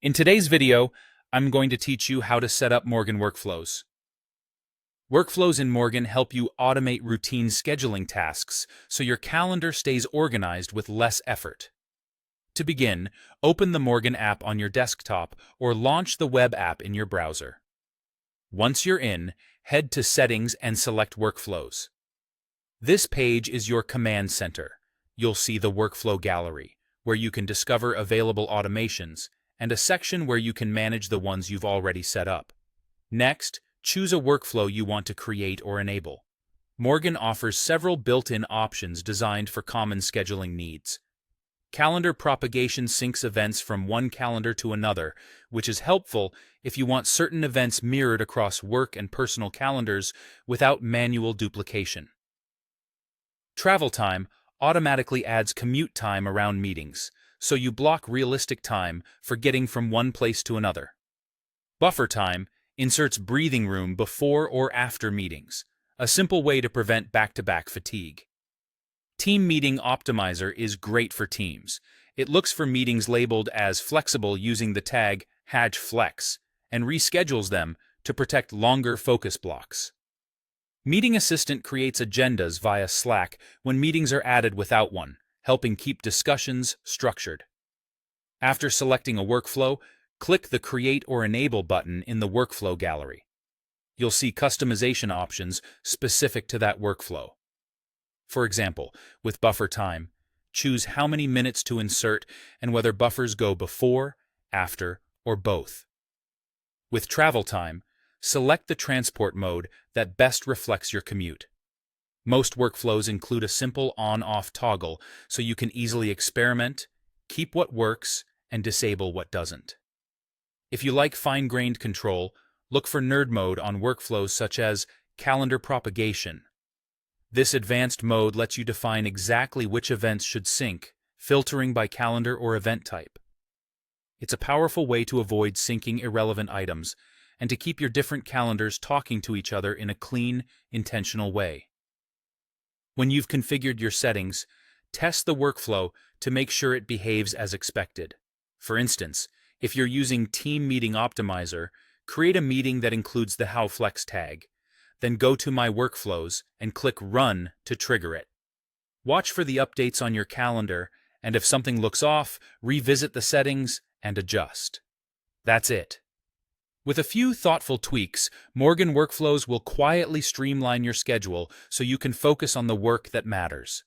In today's video, I'm going to teach you how to set up Morgen workflows. Workflows in Morgen help you automate routine scheduling tasks so your calendar stays organized with less effort. To begin, open the Morgen app on your desktop or launch the web app in your browser. Once you're in, head to Settings and select Workflows. This page is your command center. You'll see the Workflow Gallery, where you can discover available automations, and a section where you can manage the ones you've already set up. Next, choose a workflow you want to create or enable. Morgen offers several built-in options designed for common scheduling needs. Calendar propagation syncs events from one calendar to another, which is helpful if you want certain events mirrored across work and personal calendars without manual duplication. Travel time automatically adds commute time around meetings, so you block realistic time for getting from one place to another. Buffer time inserts breathing room before or after meetings, a simple way to prevent back-to-back fatigue. Team Meeting Optimizer is great for teams. It looks for meetings labeled as flexible using the tag #flex and reschedules them to protect longer focus blocks. Meeting Assistant creates agendas via Slack when meetings are added without one, helping keep discussions structured. After selecting a workflow, click the Create or Enable button in the Workflow Gallery. You'll see customization options specific to that workflow. For example, with buffer time, choose how many minutes to insert and whether buffers go before, after, or both. With travel time, select the transport mode that best reflects your commute. Most workflows include a simple on-off toggle so you can easily experiment, keep what works, and disable what doesn't. If you like fine-grained control, look for nerd mode on workflows such as calendar propagation. This advanced mode lets you define exactly which events should sync, filtering by calendar or event type. It's a powerful way to avoid syncing irrelevant items and to keep your different calendars talking to each other in a clean, intentional way. When you've configured your settings, test the workflow to make sure it behaves as expected. For instance, if you're using Team Meeting Optimizer, create a meeting that includes the #flex tag. Then go to My Workflows and click Run to trigger it. Watch for the updates on your calendar, and if something looks off, revisit the settings and adjust. That's it. With a few thoughtful tweaks, Morgen Workflows will quietly streamline your schedule so you can focus on the work that matters.